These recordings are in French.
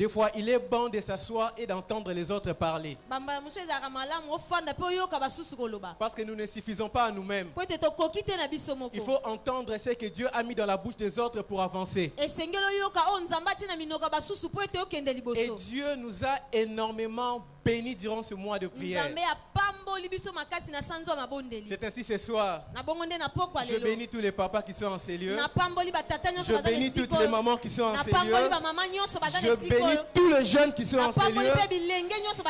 Des fois, il est bon de s'asseoir et d'entendre les autres parler. Parce que nous ne suffisons pas à nous-mêmes. Il faut entendre ce que Dieu a mis dans la bouche des autres pour avancer. Et Dieu nous a énormément bénis durant ce mois de prière. C'est ainsi ce soir. Je bénis tous les papas qui sont en ces lieux. Je bénis toutes les mamans qui sont en ces lieux. Je bénis tous les jeunes qui sont en ces lieux,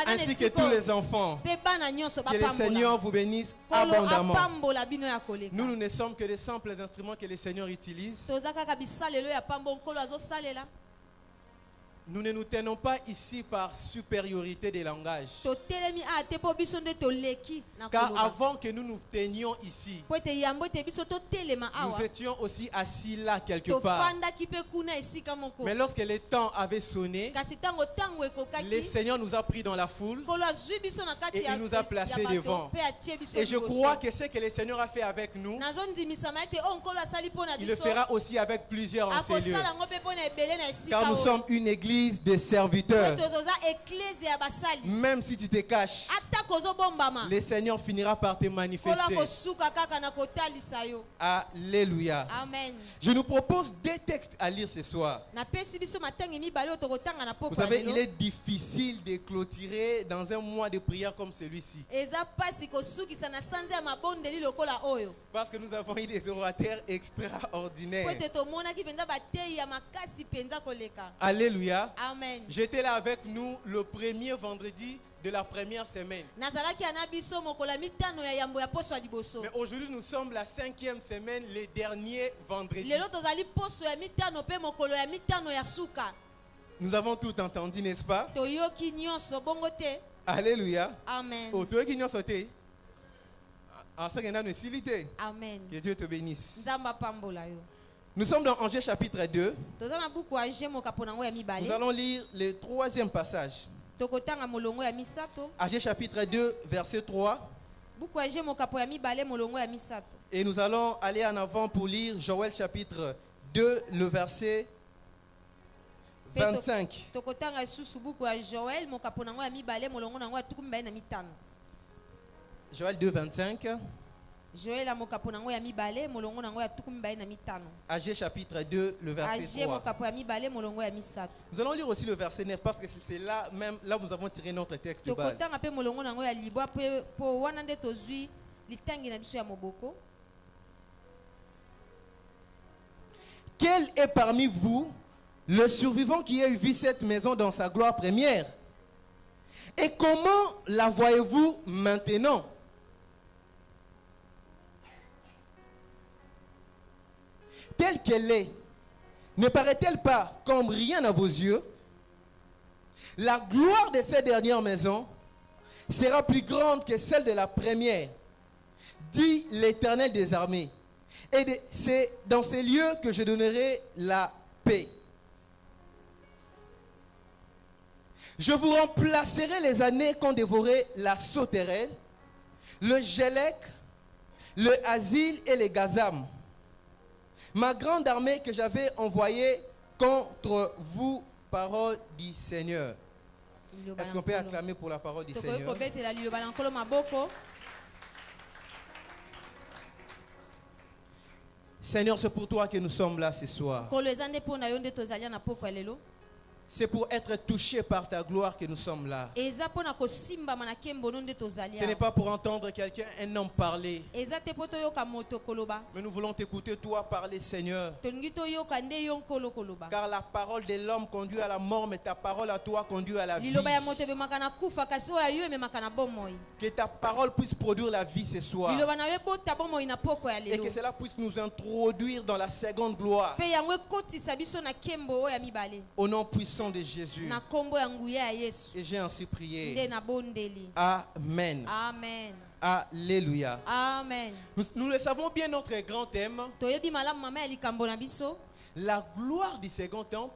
ainsi que tous les enfants. Que le Seigneur vous bénisse abondamment. Nous ne sommes que des simples instruments que le Seigneur utilise. Nous ne nous tenons pas ici par supériorité des langages. Car avant que nous nous tenions ici, nous étions aussi assis là quelque part. Mais lorsque le temps avait sonné, le Seigneur nous a pris dans la foule et il nous a placés devant. Et je crois que ce que le Seigneur a fait avec nous, il le fera aussi avec plusieurs en ces lieux. Car nous sommes une église des serviteurs. Même si tu te caches, le Seigneur finira par te manifester. Alléluia. Amen. Je nous propose deux textes à lire ce soir. Vous savez, il est difficile de clôturer dans un mois de prière comme celui-ci. Parce que nous avons eu des orateurs extraordinaires. Alléluia. Amen. J'étais là avec nous le premier vendredi de la première semaine. Mais aujourd'hui, nous sommes la 5e semaine, les derniers vendredis. Nous avons tout entendu, n'est-ce pas? Alléluia. Amen. Amen. Que Dieu te bénisse. Nous sommes dans Angers chapitre 2. Nous allons lire le 3e passage. Angers chapitre 2, verset 3. Et nous allons aller en avant pour lire Joël chapitre 2, le verset 25. Joël 2, 25. Agé chapitre 2, le verset 3. Nous allons lire aussi le verset 9 parce que c'est là même là où nous avons tiré notre texte de base. Quel est parmi vous le survivant qui a vu cette maison dans sa gloire première? Et comment la voyez-vous maintenant? Telle qu'elle est, ne paraît-elle pas comme rien à vos yeux? La gloire de cette dernière maison sera plus grande que celle de la première, dit l'Éternel des armées. Et c'est dans ces lieux que je donnerai la paix. Je vous remplacerai les années qu'ont dévoré la sauterelle, le gélec, le asile et les gazam. Ma grande armée que j'avais envoyée contre vous, parole du Seigneur. Est-ce qu'on peut acclamer pour la parole du Seigneur? Seigneur, c'est pour toi que nous sommes là ce soir. C'est pour être touché par ta gloire que nous sommes là. Ce n'est pas pour entendre quelqu'un, un homme parler. Mais nous voulons t'écouter toi parler, Seigneur. Car la parole de l'homme conduit à la mort, mais ta parole à toi conduit à la vie. Que ta parole puisse produire la vie ce soir. Et que cela puisse nous introduire dans la seconde gloire. Au nom puissant de Jésus. Et j'ai ainsi prié. Amen. Amen. Alléluia. Amen. Nous le savons bien, notre grand thème. La gloire du second temple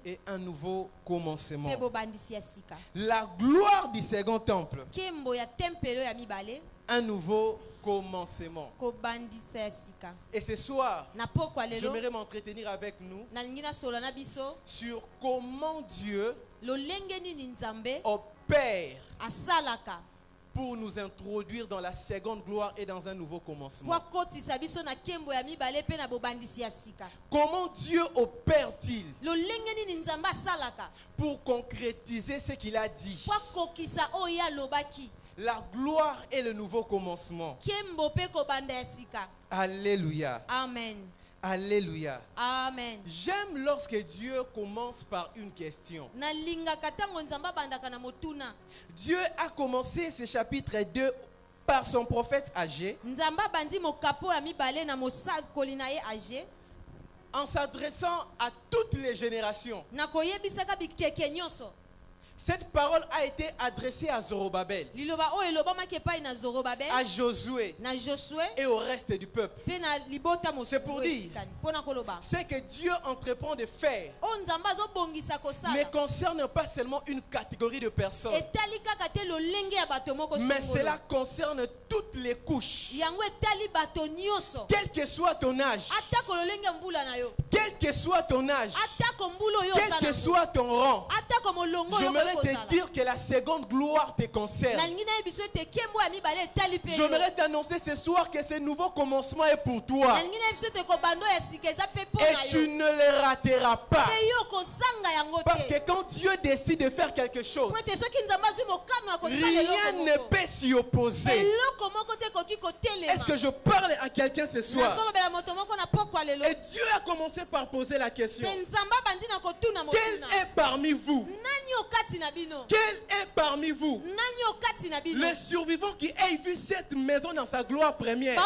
est un nouveau commencement. La gloire du second temple, un nouveau commencement. Et ce soir, j'aimerais m'entretenir avec nous sur comment Dieu opère pour nous introduire dans la seconde gloire et dans un nouveau commencement. Comment Dieu opère-t-il pour concrétiser ce qu'il a dit? La gloire et le nouveau commencement. Alléluia. Amen. Alléluia. Amen. J'aime lorsque Dieu commence par une question. Dieu a commencé ce chapitre 2 par son prophète Agé, en s'adressant à toutes les générations. Cette parole a été adressée à Zorobabel, à Josué et au reste du peuple. C'est pour dire ce que Dieu entreprend de faire ne concerne pas seulement une catégorie de personnes, mais cela concerne toutes les couches. Quel que soit ton âge, quel que soit ton âge, quel que soit ton rang, j'aimerais te dire que la seconde gloire te concerne. J'aimerais t'annoncer ce soir que ce nouveau commencement est pour toi. Et tu ne le rateras pas. Parce que quand Dieu décide de faire quelque chose, rien ne peut s'y opposer. Est-ce que je parle à quelqu'un ce soir? Et Dieu a commencé par poser la question: quel est parmi vous? Quel est parmi vous le survivant qui ait vu cette maison dans sa gloire première?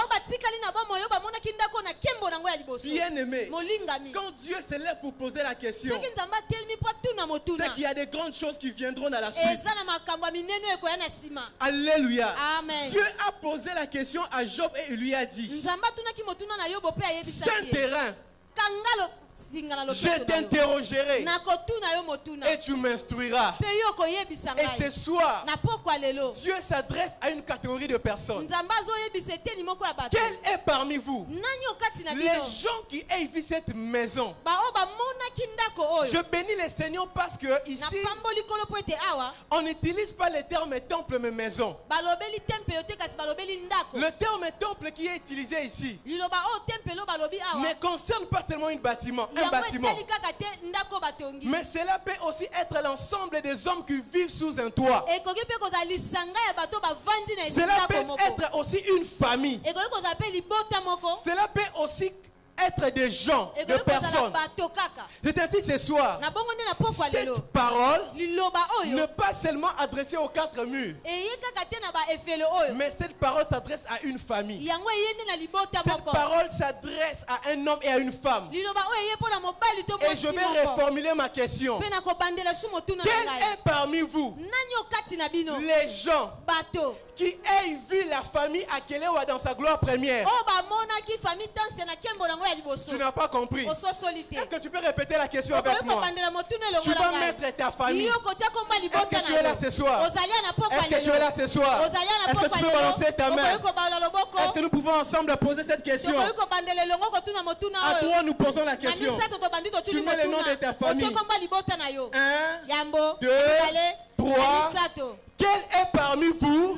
Bien-aimé, quand Dieu se lève pour poser la question, c'est qu'il y a des grandes choses qui viendront à la suite. Alléluia. Amen. Dieu a posé la question à Job et il lui a dit: Saint terrain, je t'interrogerai et tu m'instruiras. Et ce soir, Dieu s'adresse à une catégorie de personnes. Quel est parmi vous les gens qui aient vu cette maison? Je bénis le Seigneur parce que ici, on n'utilise pas le terme temple mais maison. Le terme temple qui est utilisé ici ne concerne pas seulement un bâtiment, mais cela peut aussi être l'ensemble des hommes qui vivent sous un toit. Cela peut être aussi une famille. Cela peut aussi être des gens, des personnes. C'est ainsi ce soir. Cette parole ne pas seulement adressée aux quatre murs, mais cette parole s'adresse à une famille. Cette parole s'adresse à un homme et à une femme. Et je vais reformuler ma question. Quel est parmi vous les gens qui aient vu la famille Akelewa dans sa gloire première? Tu n'as pas compris. Est-ce que tu peux répéter la question avec moi? Tu vas mettre ta famille. Est-ce que tu es là ce soir? Est-ce que tu es là ce soir? Est-ce que tu peux balancer ta main? Est-ce que nous pouvons ensemble poser cette question? À toi, nous posons la question. Tu mets le nom de ta famille. 1, 2, 3. Quel est parmi vous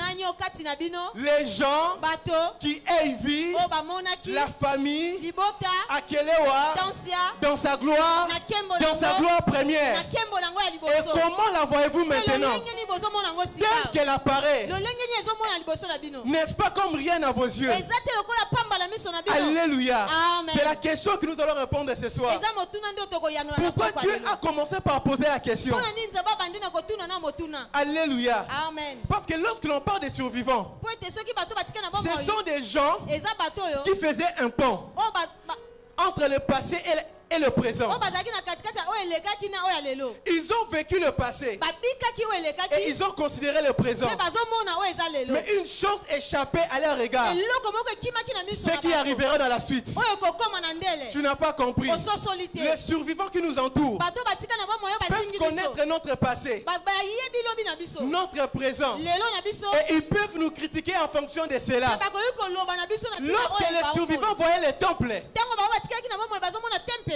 les gens qui aient vu la famille Akelewa dans sa gloire première? Et comment la voyez-vous maintenant? Tel qu'elle apparaît, n'est-ce pas comme rien à vos yeux? Alléluia. C'est la question que nous allons répondre ce soir. Pourquoi Dieu a commencé par poser la question? Alléluia. Amen. Parce que lorsque l'on parle des survivants, ce sont des gens qui faisaient un pont entre le passé et le présent. Ils ont vécu le passé et ils ont considéré le présent. Mais une chose échappée à leur regard, ce qui arrivera dans la suite. Tu n'as pas compris. Les survivants qui nous entourent peuvent connaître notre passé, notre présent, et ils peuvent nous critiquer en fonction de cela. Lorsque les survivants voyaient les temples,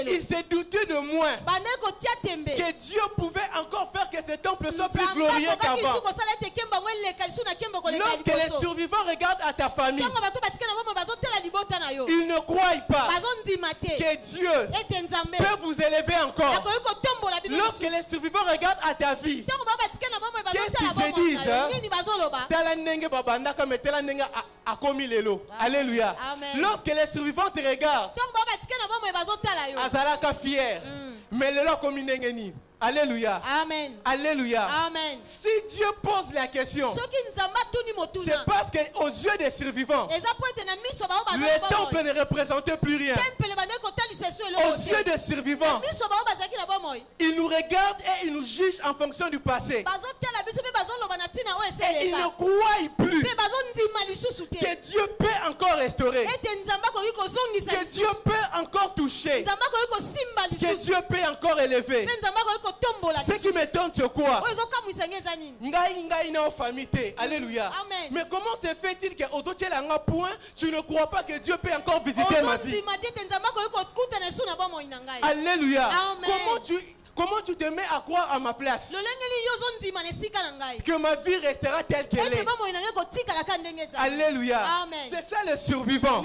ils se doutaient de moins que Dieu pouvait encore faire que ces temples soient plus glorieux qu'avant. Lorsque les survivants regardent à ta famille, ils ne croient pas que Dieu peut vous élever encore. Lorsque les survivants regardent à ta vie, qu'est-ce qu'ils se disent? Alléluia. Lorsque les survivants te regardent, azalaka fier. Mais le comme nengeni. Alléluia. Amen. Alléluia. Amen. Si Dieu pose la question, c'est parce qu'aux yeux des survivants, le temple ne représentait plus rien. Aux yeux des survivants, ils nous regardent et ils nous jugent en fonction du passé. Et ils ne croient plus que Dieu peut encore restaurer, que Dieu peut encore toucher, que Dieu peut encore élever. Ce qui m'étonne, c'est quoi? Alléluia. Mais comment se fait-il que point, tu ne crois pas que Dieu peut encore visiter ma vie? Alléluia. Comment tu te mets à croire à ma place que ma vie restera telle qu'elle est? Alléluia. C'est ça le survivant.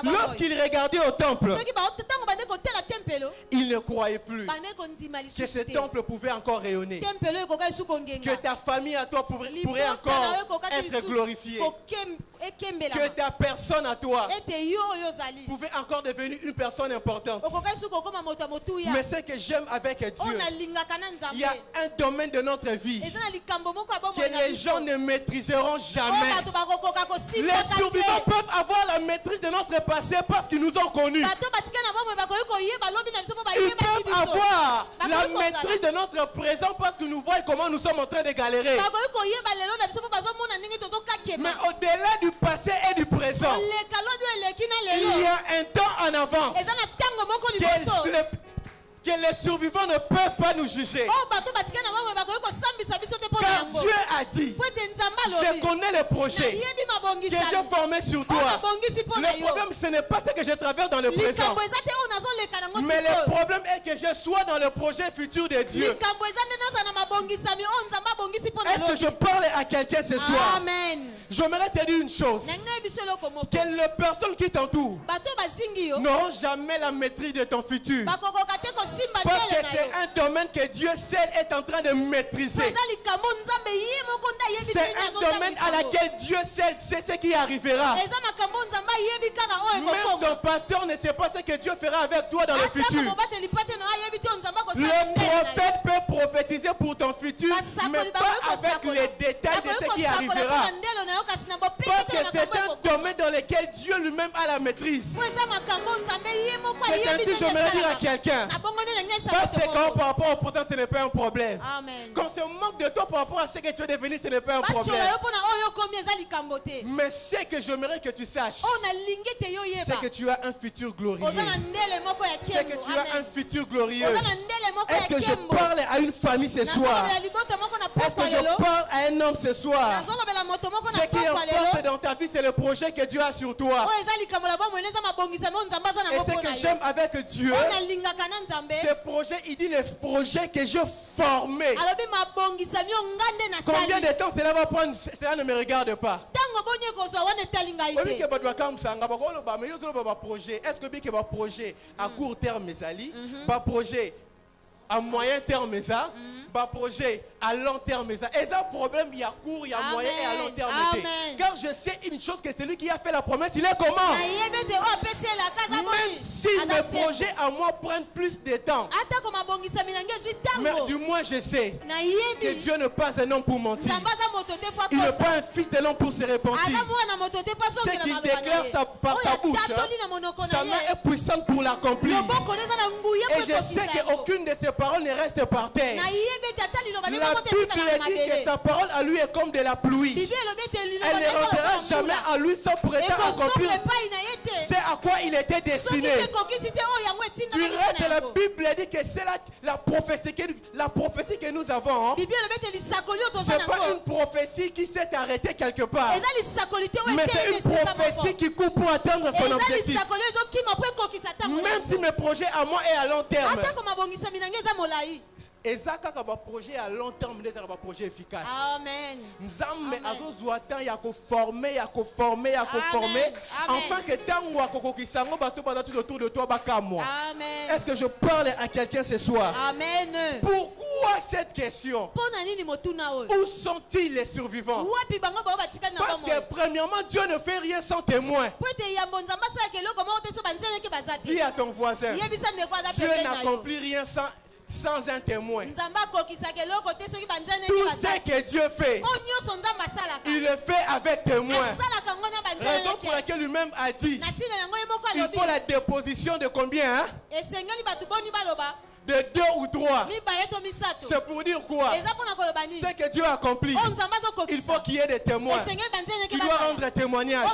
Lorsqu'il regardait au temple, il ne croyait plus que ce temple pouvait encore rayonner, que ta famille à toi pourrait encore être glorifiée, que ta personne à toi pouvait encore devenir une personne importante. Mais ce que j'aime avec Dieu, il y a un domaine de notre vie que les gens ne maîtriseront jamais. Les survivants peuvent avoir la maîtrise de notre passé parce qu'ils nous ont connus. Ils peuvent avoir la maîtrise de notre présent parce que nous voient comment nous sommes en train de galérer. Mais au-delà du passé et du présent, il y a un temps en avance que les survivants ne peuvent pas nous juger. Car Dieu a dit, je connais les projets que j'ai formés sur toi. Le problème, ce n'est pas ce que je traverse dans le présent, mais le problème est que je sois dans le projet futur de Dieu. Est-ce que je parle à quelqu'un ce soir? Amen. J'aimerais te dire une chose, que les personnes qui t'entourent n'auront jamais la maîtrise de ton futur, parce que c'est un domaine que Dieu seul est en train de maîtriser. C'est un domaine à laquelle Dieu seul sait ce qui arrivera. Même ton pasteur ne sait pas ce que Dieu fera avec toi dans le futur. Le prophète peut prophétiser pour ton futur, mais pas avec les détails de ce qui arrivera. Parce que c'est un domaine dans lequel Dieu lui-même a la maîtrise. C'est ainsi, j'aimerais dire à quelqu'un, parce que quand par rapport au pourtant ce n'est pas un problème. Quand on se moque de toi par rapport à ce que tu es devenu, ce n'est pas un problème. Mais ce que j'aimerais que tu saches, c'est que tu as un futur glorieux. C'est que tu as un futur glorieux. Est-ce que je parle à une famille ce soir? Est-ce que je parle à un homme ce soir? Ce qui importe dans ta vie, c'est le projet que Dieu a sur toi. Et ce que j'aime avec Dieu, ce projet, il dit le projet que j'ai formé. Combien de temps cela va prendre? Cela ne me regarde pas. Est-ce que bien projet à court terme, pas projet à moyen terme, pas projet à long terme, et ça problème, il y a court, il y a moyen et à long terme. Car je sais une chose, que celui qui a fait la promesse, il est comment? Même si mes projets à moi prennent plus de temps, mais du moins je sais que Dieu n'est pas un homme pour mentir. Il n'est pas un fils de l'homme pour se repentir. Ce qu'il déclare par sa bouche, sa main est puissante pour l'accomplir. Et je sais qu'aucune de ses paroles ne reste par terre. La Bible dit que sa parole à lui est comme de la pluie. Elle ne rentrera jamais à lui sans pour autant accomplir c'est à quoi il était destiné. Du reste de la Bible dit que c'est la prophétie que nous avons. Ce n'est pas une prophétie qui s'est arrêtée quelque part. Mais c'est une prophétie qui court pour atteindre son objectif. Même si mes projets à moi est à long terme. Et ça, quand on a un projet à long terme, c'est un projet efficace. Amen. Nzambe azozuata ya ko former, enfin que tango akokokisango bato tout autour de toi bakamwa. Amen. Est-ce que je parle à quelqu'un ce soir? Amen. Pourquoi cette question? Où sont-ils les survivants? Parce que premièrement, Dieu ne fait rien sans témoin. Dis à ton voisin, Dieu n'accomplit rien sans un témoin. Tout ce que Dieu fait, il le fait avec témoin. Raison pour laquelle lui-même a dit, il faut la déposition de combien? Hein? De 2 ou 3. C'est pour dire quoi? Ce que Dieu a accompli, il faut qu'il y ait des témoins qui doivent rendre témoignage.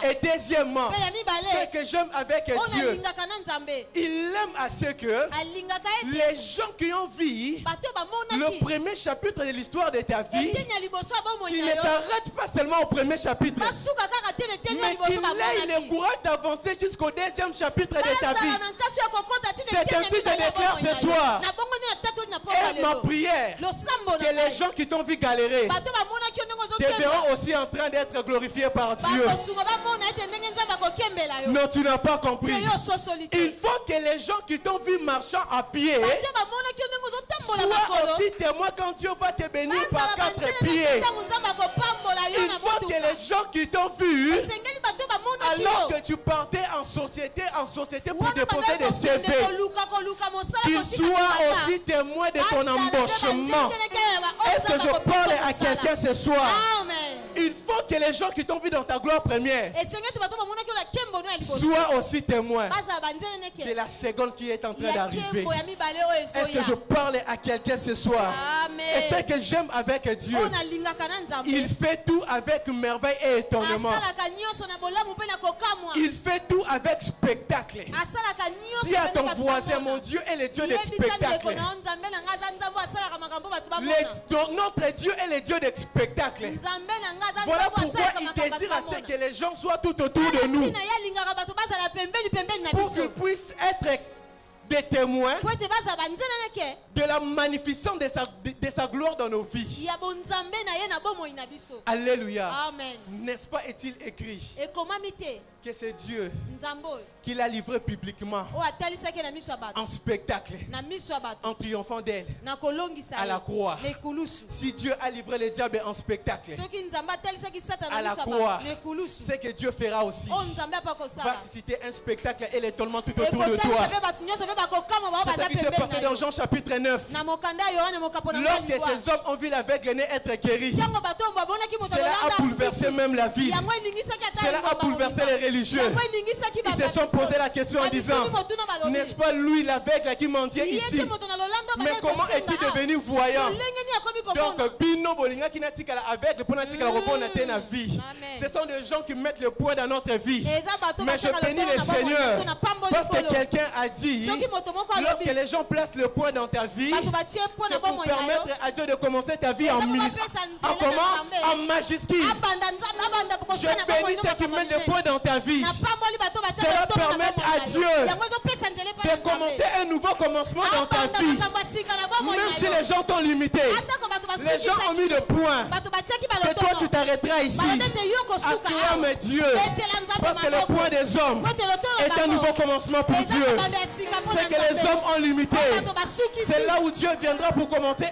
Et deuxièmement, ce que j'aime avec Dieu, il aime à ce que les gens qui ont vu le premier chapitre de l'histoire de ta vie, qui ne s'arrêtent pas seulement au premier chapitre, mais qu'il ait le courage d'avancer jusqu'au 2e chapitre de ta vie. C'est ainsi que je déclare ce soir, et ma prière, que les gens qui t'ont vu galérer te verront aussi en train d'être glorifiés par Dieu. Non, tu n'as pas compris. Il faut que les gens qui t'ont vu marchant à pied soient aussi témoins quand Dieu va te bénir par 4 pieds. Il faut que les gens qui t'ont vu, alors que tu partais en société pour déposer des CV, qu'ils soient aussi témoins de ton embauchement. Est-ce que je parle à quelqu'un ce soir? Il faut que les gens qui t'ont vu dans ta gloire première soient aussi témoins de la seconde qui est en train d'arriver. Est-ce que je parle à quelqu'un ce soir? Et ce que j'aime avec Dieu, il fait tout avec merveille et étonnement. Il fait tout avec spectacle. Dis à ton voisin, mon Dieu est le Dieu des spectacles. Notre Dieu est le Dieu des spectacles. Voilà pourquoi il désire à ce que les gens soient tout autour de nous, pour qu'ils puissent être des témoins de la magnificence de sa gloire dans nos vies. Alléluia. N'est-ce pas, est-il écrit que c'est Dieu qui l'a livré publiquement en spectacle, en triomphant d'elle à la croix. Si Dieu a livré le diable en spectacle à la croix, c'est que Dieu fera aussi. Va susciter un spectacle et l'étonnement tout autour de toi. C'est ce qui s'est passé dans Jean chapitre 9. Lorsque ces hommes ont vu l'aveugle-né être guéri, cela a bouleversé même la ville. Cela a bouleversé les religieux. Ils se sont posé la question en disant, n'est-ce pas lui l'aveugle qui mendiait ici? Mais comment est-il devenu voyant? Donc, Bino Bolinga qui n'a tika l'aveugle pour n'atika la robot n'a na vie. Ce sont des gens qui mettent le point dans notre vie. Mais je bénis le Seigneur parce que quelqu'un a dit, lorsque les gens placent le point dans ta vie, c'est pour permettre à Dieu de commencer ta vie en majuscule. Je bénis ceux qui mettent le point dans ta vie. Cela permet à Dieu de commencer un nouveau commencement dans ta vie. Même si les gens t'ont limité, les gens ont mis le point, que toi tu t'arrêteras ici. Acclame Dieu, parce que le point des hommes est un nouveau commencement pour Dieu. C'est que les hommes ont limité. C'est là où Dieu viendra pour commencer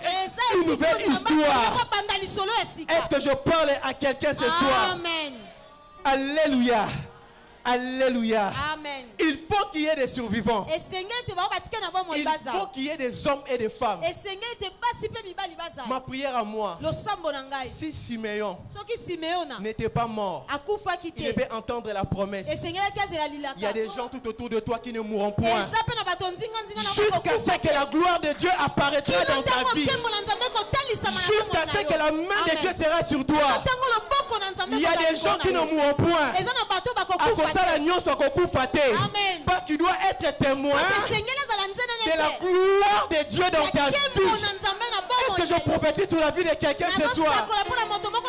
une nouvelle histoire. Est-ce que je parle à quelqu'un ce soir? Alléluia. Alléluia. Amen. Il faut qu'il y ait des survivants. Il faut qu'il y ait des hommes et des femmes. Ma prière à moi, si Siméon n'était pas mort, il devait entendre la promesse. Il y a des gens tout autour de toi qui ne mourront point jusqu'à ce que la gloire de Dieu apparaîtra dans ta vie, jusqu'à ce que la main de Dieu sera sur toi. Il y a des gens qui ne mourront point à cause de l'agneau soit parce qu'il doit être témoin de la gloire de Dieu dans ta vie. Est-ce que je prophétise sur la vie de quelqu'un ce soir?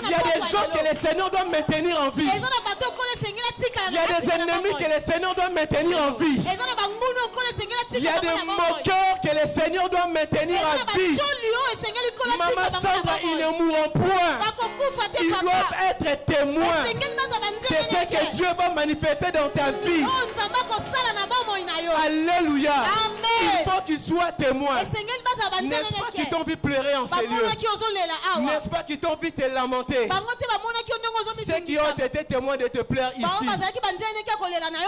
Il y a des gens que le Seigneur doit maintenir en vie. Il y a des ennemis que le Seigneur doit maintenir en vie. Il y a des moqueurs que le Seigneur doit maintenir en vie. Maman Sandra, ils ne mourront point. Ils doivent être témoins de ce que Dieu va manifester dans ta vie. Alléluia. Il faut qu'ils soient témoins. N'est-ce pas qu'ils t'ont vu pleurer en ces lieux? N'est-ce pas qu'ils t'ont vu te lamenter? Ceux qui ont été témoins de te plaire ici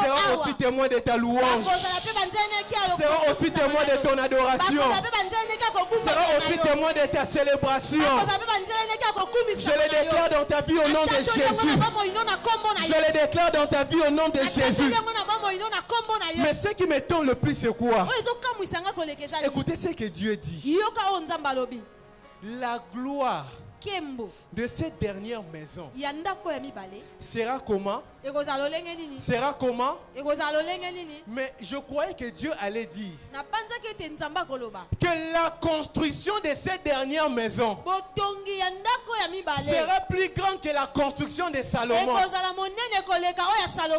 seront aussi témoins de ta louange, seront aussi témoins de ton adoration, seront aussi témoins de ta célébration. Je le déclare dans ta vie au nom de Jésus. Je le déclare dans ta vie au nom de Jésus. Mais ce qui m'étonne le plus, c'est quoi? Écoutez ce que Dieu dit. La gloire de cette dernière maison sera comment? Sera comment? Mais je croyais que Dieu allait dire que la construction de cette dernière maison sera plus grande que la construction de Salomon.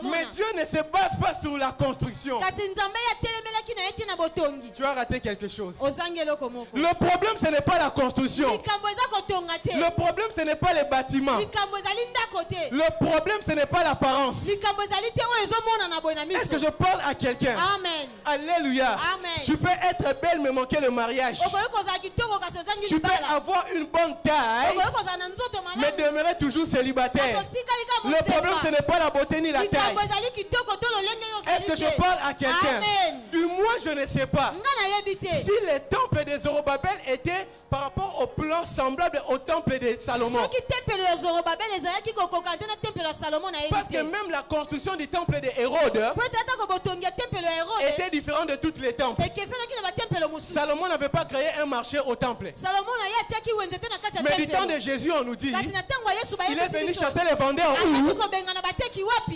Mais Dieu ne se base pas sur la construction. Tu as raté quelque chose. Le problème, ce n'est pas la construction. Le problème, ce n'est pas les bâtiments. Le problème, ce n'est pas l'apparence. Est-ce que je parle à quelqu'un? Amen. Alléluia. Amen. Tu peux être belle mais manquer le mariage. Tu peux avoir une bonne taille mais demeurer toujours célibataire. Le problème, ce n'est pas la beauté ni la taille. Est-ce que je parle à quelqu'un? Du moins, je ne sais pas si les temples des Zorobabel étaient par rapport au plan semblable au temple de Salomon. Parce que même la construction du temple de Hérode était différente de tous les temples. Salomon n'avait pas créé un marché au temple. Mais du temps de Jésus, on nous dit il est venu chasser les vendeurs.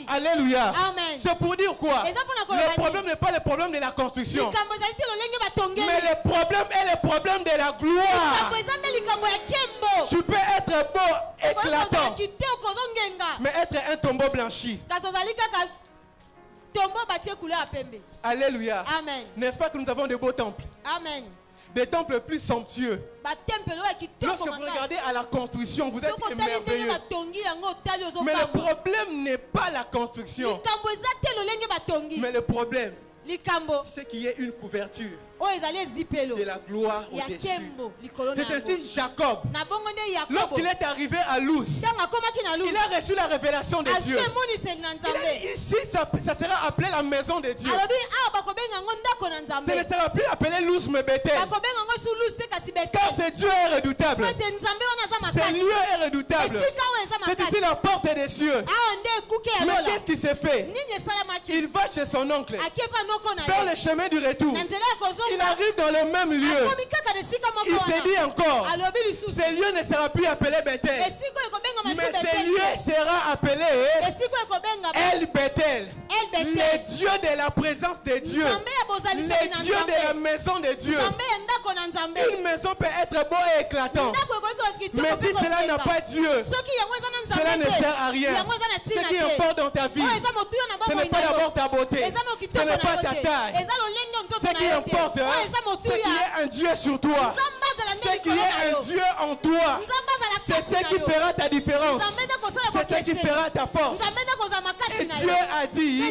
Alléluia. C'est pour dire quoi? Le problème n'est pas le problème de la construction, mais le problème est le problème de la gloire. Tu peux être beau, éclatant, mais être un tombeau blanchi. Alléluia. N'est-ce pas que nous avons de beaux temples? Amen. Des temples plus somptueux. Lorsque vous regardez à la construction, vous êtes émerveilleux. Mais le problème n'est pas la construction. Mais le problème, c'est qu'il y ait une couverture de la gloire au-dessus. C'est ainsi Jacob, lorsqu'il est arrivé à Luz, il a reçu la révélation de Dieu. Il a dit, ici, ça sera appelé la maison de Dieu. Ça ne sera plus appelé Luz mais Bethel. Car ce Dieu est redoutable. Ce lieu est redoutable. C'est ici la porte des cieux. Mais qu'est-ce qui s'est fait? Il va chez son oncle, vers le chemin du retour. Il arrive dans le même lieu. Il s'est dit encore, ce lieu ne sera plus appelé Bethel, mais ce lieu sera appelé El Bethel, le Dieu de la présence de Dieu, le Dieu de la maison de Dieu. Une maison peut être beau et éclatant, mais si cela n'a pas Dieu, cela ne sert à rien. Ce qui importe dans ta vie, ce n'est pas d'abord ta beauté, ce n'est pas ta taille. Ce qui importe, c'est qu'il y ait un Dieu sur toi. c'est qu'il y ait un Dieu en toi. C'est ce qui fera ta différence. C'est ce qui fera ta force. Et Dieu a dit,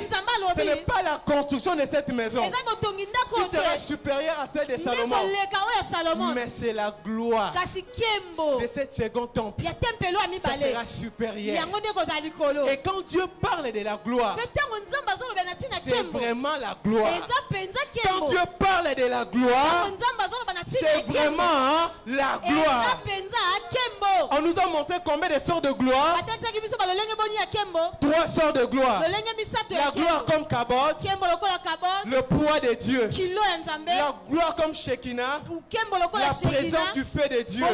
ce n'est pas la construction de cette maison qui sera supérieure à celle de Salomon, mais c'est la gloire de cette seconde temple. Ça sera supérieur. Et quand Dieu parle de la gloire, c'est vraiment la gloire. Quand Dieu parle de la gloire, c'est vraiment la gloire. On nous a montré combien de sortes de gloire. 3 sortes de gloire. La gloire comme Kabod, le poids de Dieu. La gloire comme Shekinah, la présence du feu de Dieu.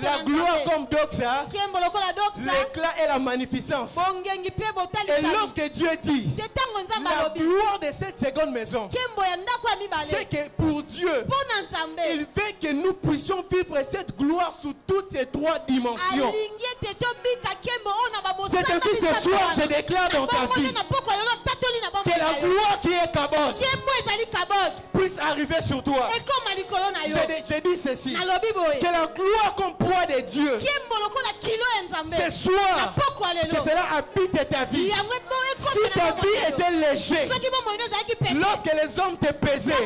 La gloire comme Doxa, l'éclat et la magnificence. Et lorsque Dieu dit la gloire de cette seconde maison, c'est que pour Dieu, il veut que nous puissions vivre cette gloire sous toutes ces 3 dimensions. C'est ainsi ce soir, je déclare dans ta vie que la gloire qui est Kabod puisse arriver sur toi. J'ai dit ceci, que la gloire comme poids de Dieu ce soir, que cela habite ta vie. Si ta vie était légère, lorsque les hommes te pesaient,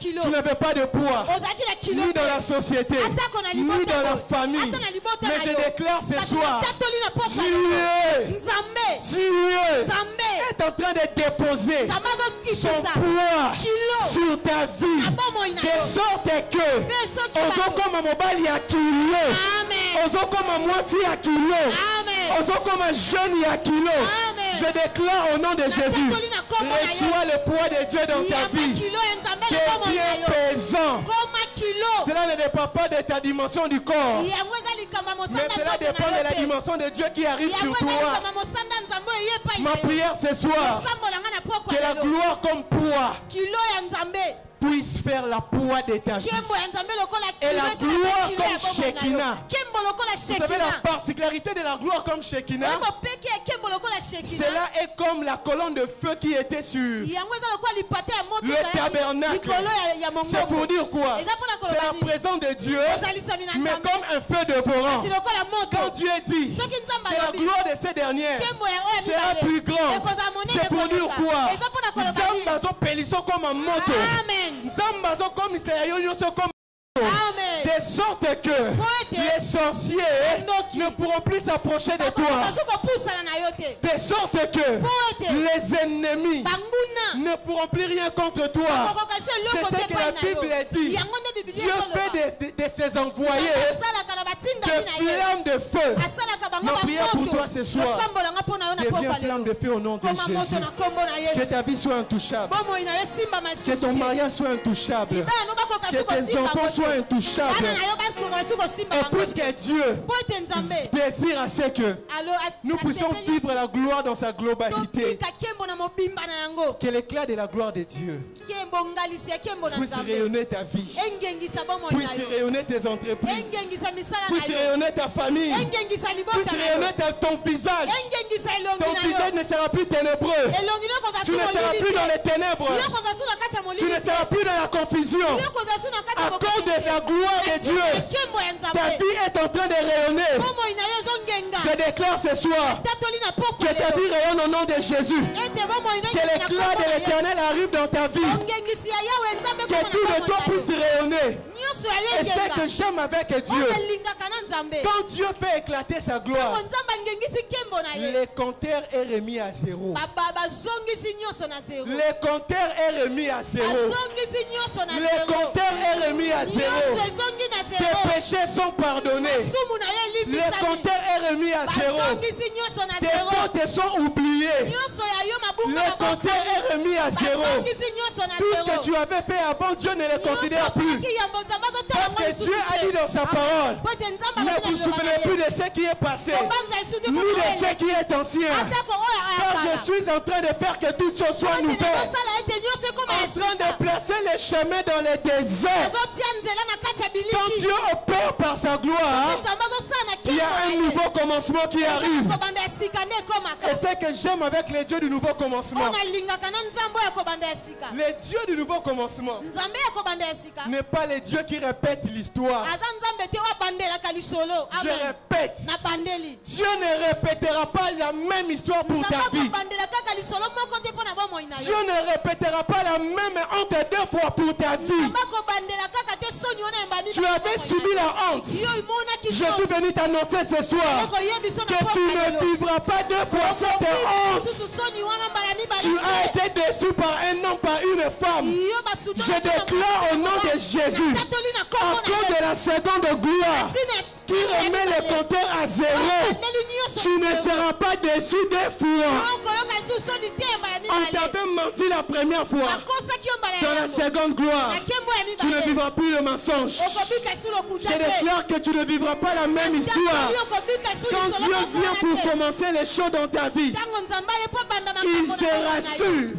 tu n'avais pas de poids, ni dans la société, ni dans la famille. Mais je déclare ce soir, Dieu est en train de déposer son poids sur ta vie, de sorte que ozo comme mobile ya kilo, ozo comme moisi ya kilo, ozo comme jeune ya kilo. Je déclare au nom de Jésus, reçois le poids de Dieu dans ta vie. Deviens pesant. Cela ne dépend pas de ta dimension du corps, mais cela dépend de la dimension de Dieu qui arrive sur toi. Ma prière ce soir, que la gloire comme poids puisse faire la poids de ta vie. Et la gloire comme Shekinah. Vous savez la particularité de la gloire comme Shekinah? Cela est comme la colonne de feu qui était sur le tabernacle. C'est pour dire quoi? C'est la présence de Dieu, mais comme un feu dévorant. Quand Dieu dit que la gloire de ces dernières sera plus grande, c'est pour dire quoi? Comme un moto. De sorte que les sorciers ne pourront plus s'approcher de toi. De sorte que les ennemis ne pourront plus rien contre toi. C'est ce que la Bible dit. Dieu fait de ses envoyés des flammes de feu. Ma prière pour toi ce soir, deviens flamme de feu au nom de Jésus. Que ta vie soit intouchable. Que ton mariage soit intouchable. Que tes enfants soient intouchables. Et puisque Dieu désire à ce que nous puissions vivre la gloire dans sa globalité, que l'éclat de la gloire de Dieu puisse rayonner ta vie, puisse rayonner tes entreprises, puisse rayonner ta famille, puisse rayonner ton visage. Ton visage ne sera plus ténébreux. Tu ne seras plus dans les ténèbres. Tu ne seras plus dans la confusion. À cause de la gloire de Dieu, ta vie est en train de rayonner. Je déclare ce soir que ta vie rayonne au nom de Jésus. Que l'éclat de l'Éternel arrive dans ta vie. Que tout de toi puisse rayonner. Et c'est que j'aime avec Dieu, quand Dieu fait éclater sa gloire, le compteur est remis à zéro. Le compteur est remis à zéro. Le compteur est remis à zéro. Tes péchés sont pardonnés. Le compteur est remis à zéro. Tes fautes sont oubliées. Le compteur est remis à zéro. Tout ce que tu avais fait avant, Dieu ne le considère plus. Parce que Dieu a dit dans sa parole, ne vous souvenez plus de ce qui est passé, ni de ce qui est ancien. Car je suis en train de faire que toutes choses soient nouvelles. en train de placer les chemins dans les déserts. Quand Dieu opère par sa gloire, il y a un nouveau commencement qui arrive. Et c'est que j'aime avec les dieux du nouveau commencement. Les dieux du nouveau commencement n'est pas les dieux qui répètent l'histoire. Je répète, Dieu ne répétera pas la même histoire pour ta vie. Dieu ne répétera pas la même honte deux fois pour ta vie. Tu avais subi la honte. Je suis venu t'annoncer ce soir que tu ne vivras pas deux fois cette honte. Tu as été déçu par un homme, par une femme. Je déclare au nom de Jésus, à cause de la seconde gloire qui remet le compteur à zéro, tu ne seras pas déçu deux fois. On t'avait menti la première fois. Dans la seconde gloire, tu ne vivras plus le mensonge. Je déclare que tu ne vivras pas la même histoire. Quand Dieu vient pour commencer les choses dans ta vie, il sera sûr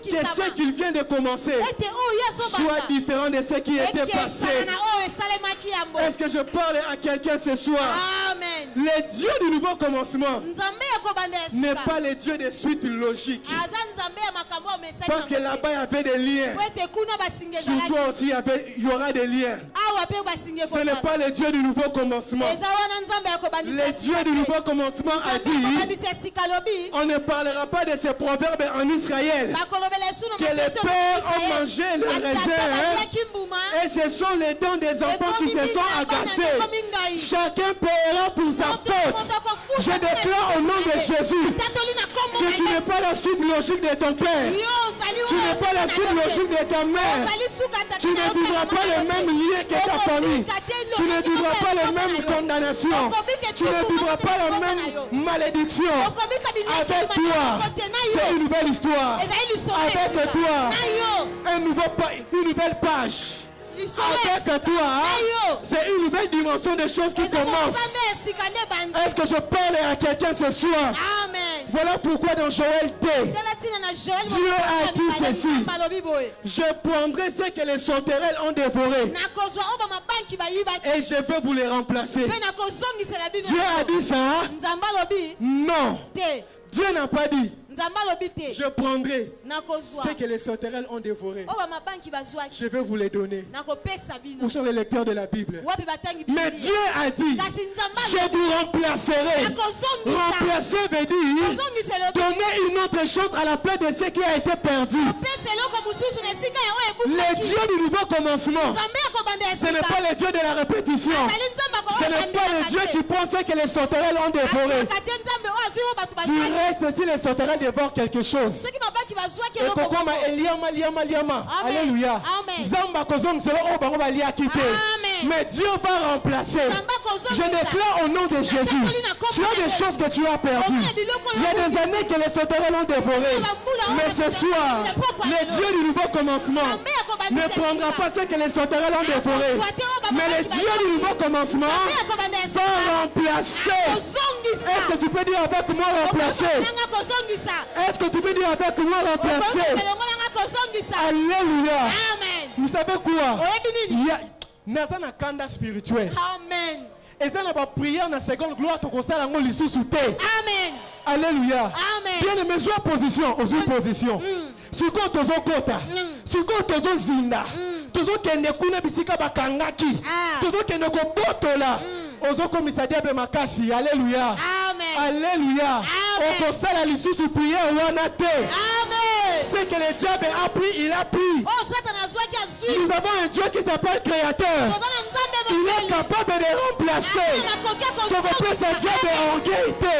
que ce qu'il vient de commencer soit différent de ce qui était passé. Est-ce que je parle à quelqu'un ce soir? Amen. Le Dieu du nouveau commencement n'est pas le Dieu des suites logiques. Parce que là-bas il y avait des liens. Sur toi aussi il y aura des liens. Ce n'est pas le Dieu du nouveau commencement. Le Dieu du nouveau commencement a dit, on ne parlera pas de ces proverbes en Israël, que les pères ont mangé le raisin et ce sont les dents des enfants qui se sont agacés. Chacun paiera pour sa faute. Je déclare au nom de Jésus que tu n'es pas la suite logique de ton père. Tu n'es pas la suite logique de ta mère. Tu ne vivras pas le même lien que ta famille. Tu ne vivras pas les mêmes condamnations. Tu ne vivras pas la même malédiction. Avec toi, c'est une nouvelle histoire. Avec toi, une nouvelle page. Avec toi, c'est une nouvelle dimension des choses qui commencent. Est-ce que je parle à quelqu'un ce soir? Amen. Voilà pourquoi dans Joël 2, Dieu a dit ceci: je prendrai ce que les sauterelles ont dévoré et je vais vous les remplacer. Dieu a dit ça? Non. Dieu n'a pas dit je prendrai ce que les sauterelles ont dévoré. Je vais vous les donner. Où sont les lecteurs de la Bible? Mais Dieu a dit je vous remplacerai. Remplacer veut dire donner une autre chose à la place de ce qui a été perdu. Le Dieu du nouveau commencement, ce n'est pas le Dieu de la répétition. Ce n'est pas le Dieu qui pensait que les sauterelles ont dévoré. Tu restes si les sauterelles dévorent quelque chose. Et pourquoi Eliama. Alléluia. Mais Dieu va remplacer. Je déclare au nom de Jésus, tu as des choses que tu as perdues. Il y a des années que les sauterelles ont dévoré. Mais ce soir, le Dieu du nouveau commencement ne prendra pas ce que les sauterelles ont dévoré. Mais le Dieu du nouveau commencement va remplacer. Est-ce que tu peux dire avec moi remplacer? Est-ce que tu peux dire avec moi remplacer? Alléluia. Vous savez quoi? Il y a un kanda spirituel. Amen. Et ça n'a pas prié en la seconde gloire to constat ngo lisusu te. Amen. Alléluia. Amen. Bien aimé, sois position, aux position. Si quand tozo kota, si quand tozo zinda, tozo kende kuna bisika bakangaki, tozo kende ko botola. Ozo komisa diable makasi. Alléluia. Amen. Alléluia. Au constat la lisusu prier wana te. Amen. Ce que le diable a pris, il a pris. Nous avons un Dieu qui s'appelle créateur. Il est capable de remplacer. Tu veux ce diable en guérité.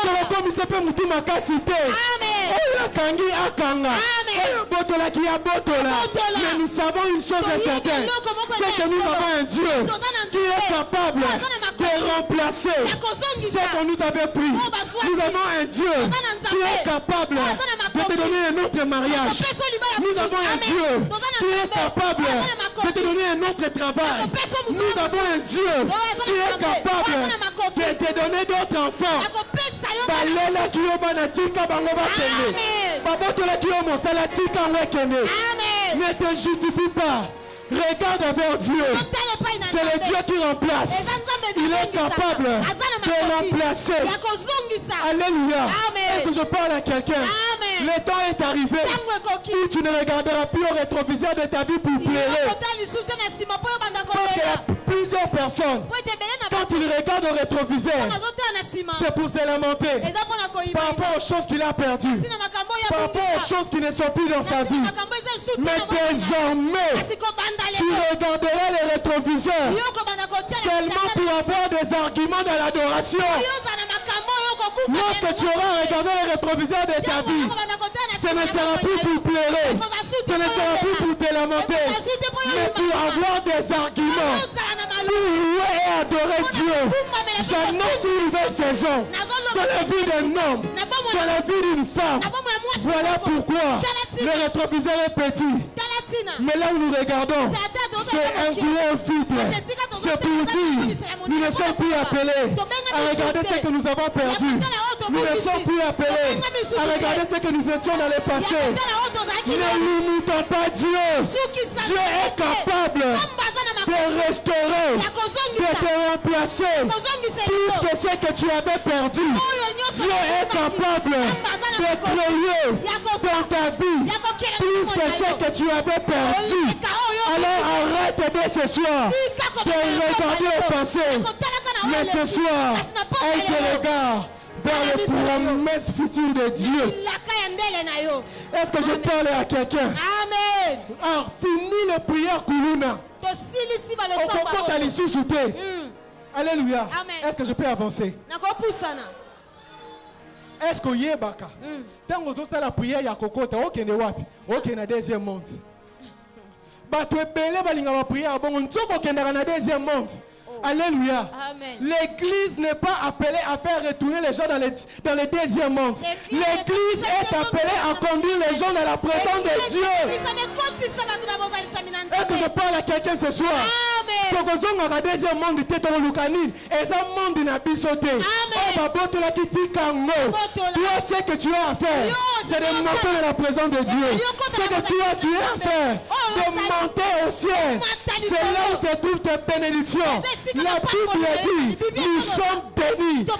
Tu veux comme il s'appelle Moutou Makasite. Kangi Akanga. Botola qui a Botola. Mais nous savons une chose certaine. C'est que nous avons un Dieu qui est capable de remplacer ce qu'on nous avait pris. Nous avons un Dieu qui est capable de te donner un autre mariage. Nous avons un Dieu qui est capable de te donner un autre travail. Nous avons un Dieu qui est capable de te donner d'autres enfants. Ne te justifie pas. Regarde vers Dieu. C'est le Dieu qui remplace. Il est capable de remplacer. Alléluia. Est-ce que je parle à quelqu'un? Le temps est arrivé où tu ne regarderas plus au rétroviseur de ta vie pour pleurer. Parce qu'il y a plusieurs personnes, quand ils regardent au rétroviseur, c'est pour se lamenter par rapport aux choses qu'il a perdues, par rapport aux choses qui ne sont plus dans sa vie. Mais désormais, tu regarderas les rétroviseurs seulement pour avoir des arguments dans l'adoration. Lorsque tu auras regardé les rétroviseurs de ta vie, ce ne sera plus pour pleurer, ce ne sera plus pour te lamenter, mais pour avoir des arguments, pour louer et adorer Dieu. J'annonce une nouvelle saison dans la vie d'un homme, dans la vie d'une femme. Voilà pourquoi le rétroviseur est petit. Mais là où nous regardons, c'est un gros filtre. C'est pour dire, nous ne sommes plus appelés à regarder ce que nous avons perdu. Nous ne sommes plus appelés à regarder ce que nous étions dans le passé. Ne limitons pas Dieu. Dieu est capable de restaurer, de te remplacer tout ce que tu avais perdu. Dieu est capable de créer dans ta vie plus que ce que tu avais perdu. Alors arrête dès ce soir de regarder au passé, mais ce soir, elle te regarde vers les promesses futures de Dieu. Est-ce que je parle à quelqu'un? Amen. Alors, fini le prière Kuluna. Alléluia. Est-ce que je peux avancer? Est-ce que yebaka? Tant que tu as la prière ya kokota, ok ne wapi? Ok na deuxième monde. Bah tu es belé balinga la prière, bon on toko ok na deuxième monde. Alléluia. L'église n'est pas appelée à faire retourner les gens dans le deuxième monde. L'église est appelée à conduire les gens dans la présence de Dieu. Est-ce que je parle à quelqu'un ce soir? Tokozonga deuxième monde te to lukani eza monde na bisote. Toi ce que tu as à faire, c'est de monter dans la présence de Dieu. Ce que tu as à faire, de monter au ciel. C'est là où te trouvent tes bénédictions. La Bible dit, nous sommes bénis de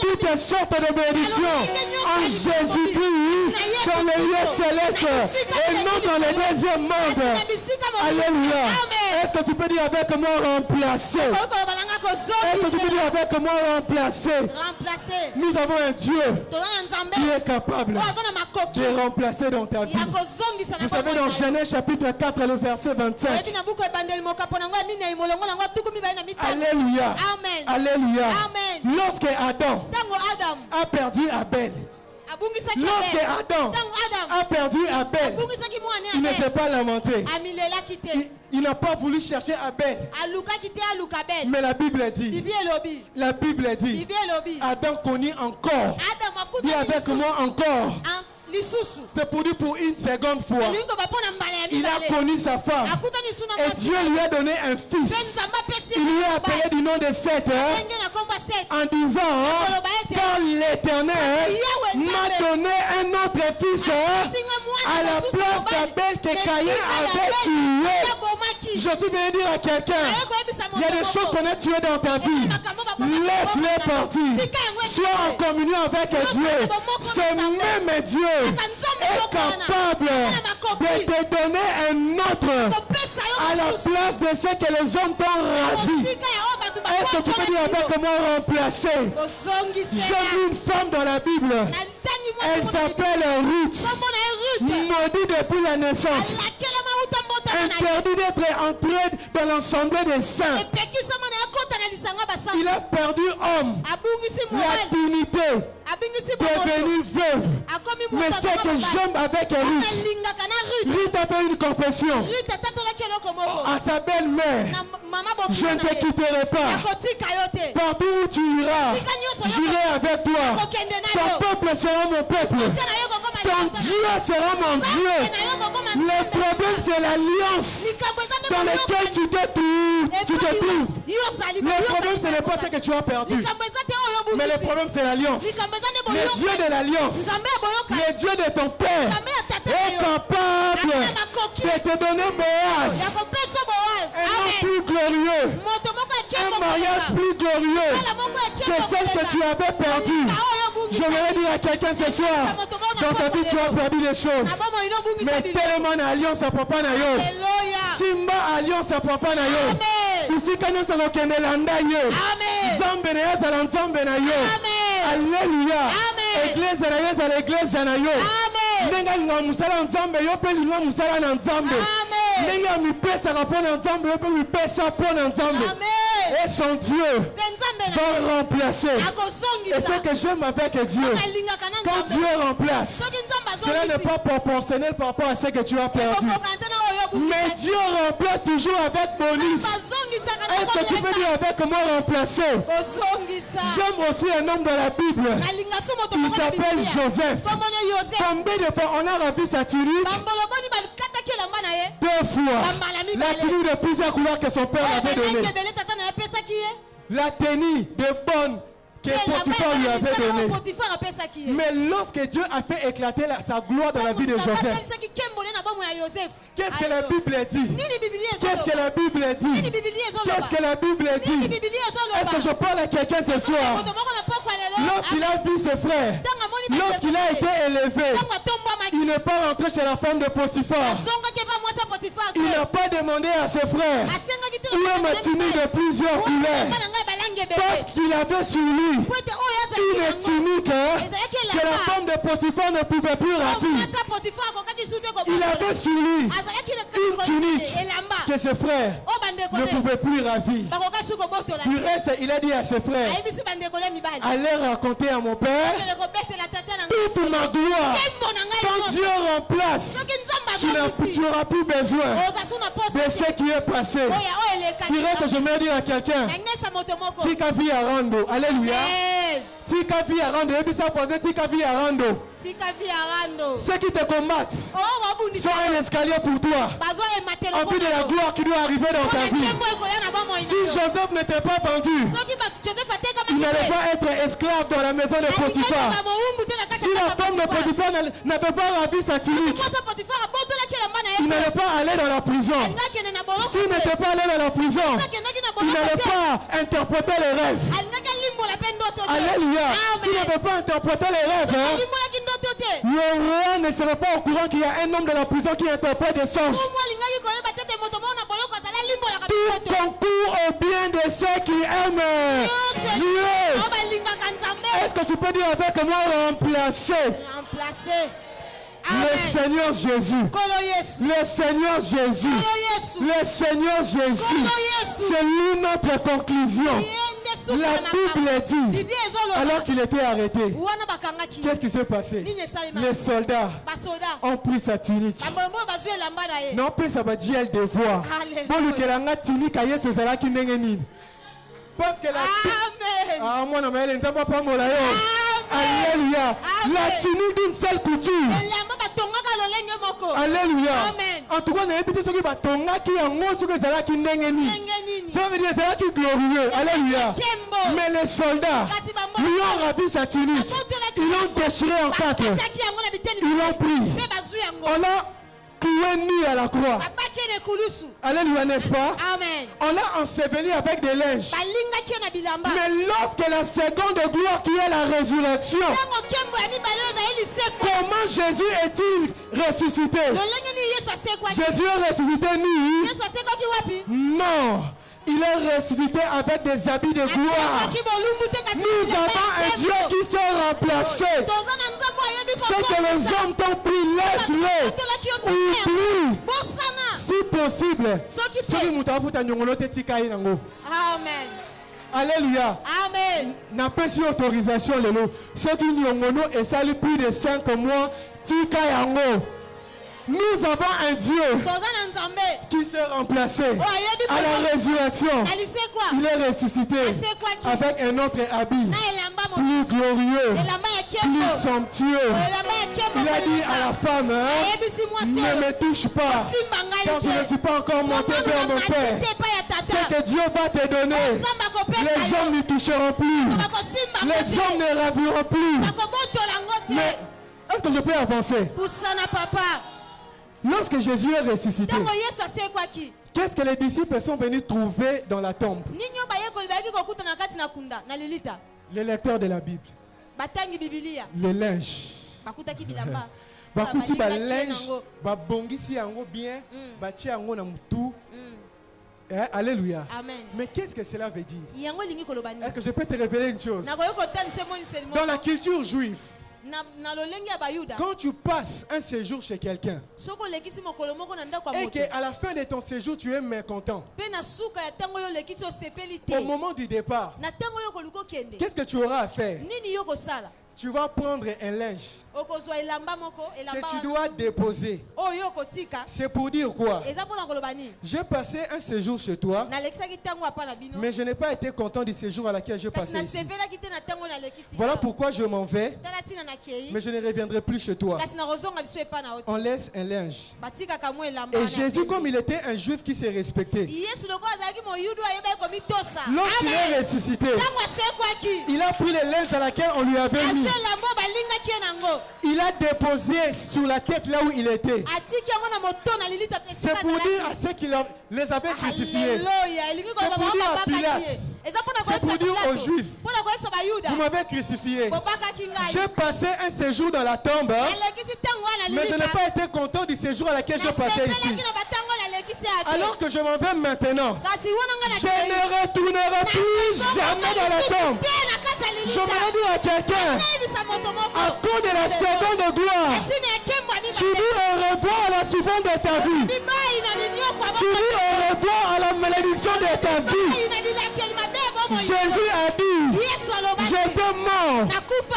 toutes sortes de bénédictions en Jésus-Christ dans le lieu céleste et non dans le deuxième monde. Alléluia. Est-ce que tu peux dire avec moi remplacer? Est-ce que tu peux dire avec moi remplacer? Nous avons un Dieu qui est capable de remplacer dans ta vie. Vous savez dans Genèse chapitre 4 le verset 25. Alléluia. Amen. Alléluia. Amen. Lorsque Adam a perdu Abel, lorsque Adam a perdu Abel, il ne s'est pas lamenté. Il n'a pas voulu chercher Abel. Mais la Bible dit, Adam connaît encore. Dis avec moi encore. C'est pour dire pour une seconde fois. Il a connu sa femme. Et Dieu lui a donné un fils. Il lui a appelé du nom de Seth en disant, car l'Éternel m'a donné un autre fils à la place d'Abel que Caïn avait tué. Je suis venu dire à quelqu'un, il y a des choses qu'on a tuées dans ta vie. Laisse-les partir. Sois en communion avec Dieu. Ce même Dieu est capable de te donner un autre à la place de ce que les hommes t'ont ravi. Est-ce que tu peux dire avec moi remplacer? J'ai vu une femme dans la Bible. Elle s'appelle Ruth. Maudite depuis la naissance. Interdit d'être entrée dans l'ensemble des saints. Il a perdu homme, la dignité, devenir veuve. Mais c'est que j'aime avec Ruth. Ruth a fait une confession à sa belle-mère. Je ne te quitterai pas. Partout où tu iras, j'irai avec toi. Ton peuple sera mon peuple. Ton Dieu sera mon Dieu. Le problème c'est l'alliance. dans lequel tu te trouves. Le problème, ce n'est pas ce que tu as perdu. Mais le problème, c'est l'alliance. Le Dieu de l'alliance, le Dieu de ton père est capable de te donner Boaz, un homme plus glorieux, un mariage plus glorieux que celle que tu avais perdue. J'aimerais dire à quelqu'un ce soir, dans ta vie tu as perdu des choses, mais tellement d'alliance à papa na yo, simba alliance à papa na yo, ici quand nous sommes au Landa yo, Zambe na yo dans Zambe na yo, alléluia, église na yo dans l'église na yo, nenga nga musala Nzambe yo pe linga musala na Nzambe, nenga mi pesa rapona na Nzambe yo pe mi pesa pona na Nzambe. Et son Dieu va remplacer. Et ce que j'aime avec Dieu, quand Dieu remplace, cela n'est pas proportionnel par rapport à ce que tu as perdu. Mais Dieu remplace toujours avec bonus. Est-ce que tu peux dire avec comment remplacer? J'aime aussi un homme dans la Bible. Il s'appelle Joseph. Combien de fois on a revu sa tunique? 2 fois. La tunique de plusieurs couleurs que son père avait donnée. La tenue de bonne que Potiphar lui avait donnée. Mais lorsque Dieu a fait éclater sa gloire dans la vie de Joseph, qu'est-ce que la Bible dit? Qu'est-ce que la Bible dit? Qu'est-ce que la Bible dit? Est-ce que je parle à quelqu'un ce soir? Lorsqu'il a vu ses frères, lorsqu'il a été élevé, il n'est pas rentré chez la femme de Potiphar. Il n'a pas demandé à ses frères où est ma tunique de plusieurs couleurs, parce qu'il avait sur lui une tunique que la femme de Potiphar ne pouvait plus ravir. Il avait sur lui une tunique que ses frères ne pouvaient plus ravir. Du reste, il a dit à ses frères, allez raconter à mon père toute ma gloire. Quand Dieu remplace, tu n'auras plus besoin de ce qui est passé. Du reste, je vais dire à quelqu'un, Tika vi arando. Alléluia. Tika vi arando. Ebisa posé Tika vi arando. Ceux qui te combattent sont un escalier pour toi. En plus de la gloire qui doit arriver dans ta vie. Si Joseph n'était pas vendu, il n'allait pas être esclave dans la maison de Potiphar. Si la femme de Potiphar n'avait pas ravi sa tunique, il n'allait pas aller dans la prison. S'il n'était pas allé dans la prison, il n'allait pas interpréter les rêves. Alléluia. S'il n'avait pas interprété les rêves, le roi ne serait pas au courant qu'il y a un homme de la prison qui interprète des songes. Tout concourt au bien de ceux qui aiment Dieu. Est-ce que tu peux dire avec moi remplacer? Le Seigneur Jésus, le Seigneur Jésus, le Seigneur Jésus, c'est lui notre conclusion. La Bible dit, alors qu'il était arrêté, qu'est-ce qui s'est passé? Les soldats ont pris sa tunique. Non, pris sa badielle de voix. Parce que la Alléluia. La tunique d'une seule couture. Alléluia. En tout cas, on a évité ce qui va tomber qui est en haut sur les alaki n'engeni. Ça veut dire les alaki glorieux. Alléluia. Mais les soldats lui ont ravi sa tunique. Ils l'ont déchiré en 4. Ils l'ont pris. On a cloué nu à la croix. Alléluia, n'est-ce pas? Amen. On l'a enseveli avec des linges. Mais lorsque la seconde gloire qui est la résurrection, comment Jésus est-il ressuscité? Jésus est ressuscité nu? Non. Il est ressuscité avec des habits de gloire. Nous avons un Dieu qui s'est remplacé. Ce que les hommes t'ont pris, laisse-le. Oublie. Si possible. Amen. Alléluia. Amen. N'a pas eu autorisation, Lélo. Ceux qui ont et sali plus de 5 mois, tika yango. Nous avons un Dieu qui s'est remplacé à la résurrection. Il est ressuscité avec un autre habit. plus glorieux, plus somptueux. Il a dit à la femme, ne me touche pas, car je ne suis pas encore monté vers mon Père. Ce que Dieu va te donner, les hommes n'y toucheront plus, les hommes ne raviront plus. Mais est-ce que je peux avancer? Lorsque Jésus est ressuscité, qu'est-ce que les disciples sont venus trouver dans la tombe? Les lecteurs de la Bible. Les linges. Bakuti ba linge, ba bongisi yango bien, ba tia yango na mutu. Alléluia. Amen. Mais qu'est-ce que cela veut dire? Est-ce que je peux te révéler une chose? Dans la culture juive, quand tu passes un séjour chez quelqu'un et qu'à la fin de ton séjour tu es mécontent, au moment du départ, qu'est-ce que tu auras à faire? Tu vas prendre un linge que tu dois déposer. C'est pour dire quoi? J'ai passé un séjour chez toi, mais je n'ai pas été content du séjour à laquelle je passais ici. Voilà pourquoi je m'en vais, mais je ne reviendrai plus chez toi. On laisse un linge. Et Jésus, comme il était un juif qui s'est respecté, lorsqu'il est ressuscité, il a pris le linge à laquelle on lui avait mis. Il a déposé sur la tête là où il était. C'est pour dire à ceux qui les avaient crucifiés. C'est pour dire à Pilate. C'est pour dire aux Juifs. Vous m'avez crucifié. J'ai passé un séjour dans la tombe, mais je n'ai pas été content du séjour à laquelle je passais ici. Alors que je m'en vais maintenant, je ne retournerai plus jamais dans la tombe. Je me dis à quelqu'un, à cause de la seconde gloire, tu dis au revoir à la souffrance de ta vie. Tu dis au revoir à la malédiction de ta vie. Jésus a dit, j'étais mort,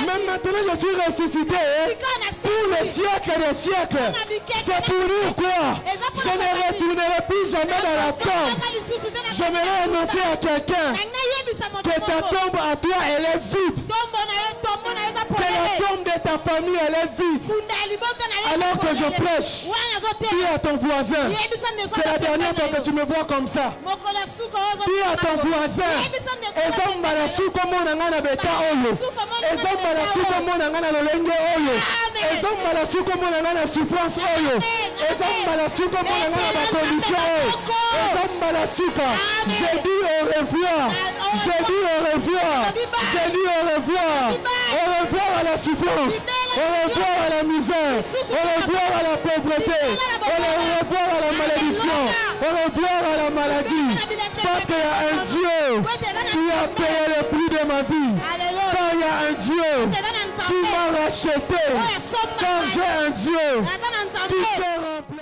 mais maintenant je suis ressuscité pour le siècle des siècles. C'est pour dire quoi? Je ne retournerai plus jamais dans la tombe. J'aimerais annoncer à quelqu'un que ta tombe à toi elle est vide. Que la tombe de ta famille elle est vide. Alors que je prêche, dis à ton voisin, c'est la dernière fois que tu me vois comme ça. Dis à ton voisin, ezamba suko mona ngana beta oyo. Ezamba suko mona ngana lolenge oyo. Ezamba suko mona ngana souffrance oyo. Ezamba suko mona ngana ba condition oyo. Ezamba suka. Je dis au revoir. Je dis au revoir. Je dis au revoir. Au revoir à la souffrance. Au revoir à la misère. Au revoir à la pauvreté. Au revoir à la malédiction. Au revoir à la maladie. Parce qu'il y a un Dieu qui a payé le prix de ma vie. Quand il y a un Dieu qui m'a racheté. Quand j'ai un Dieu qui s'est rempli.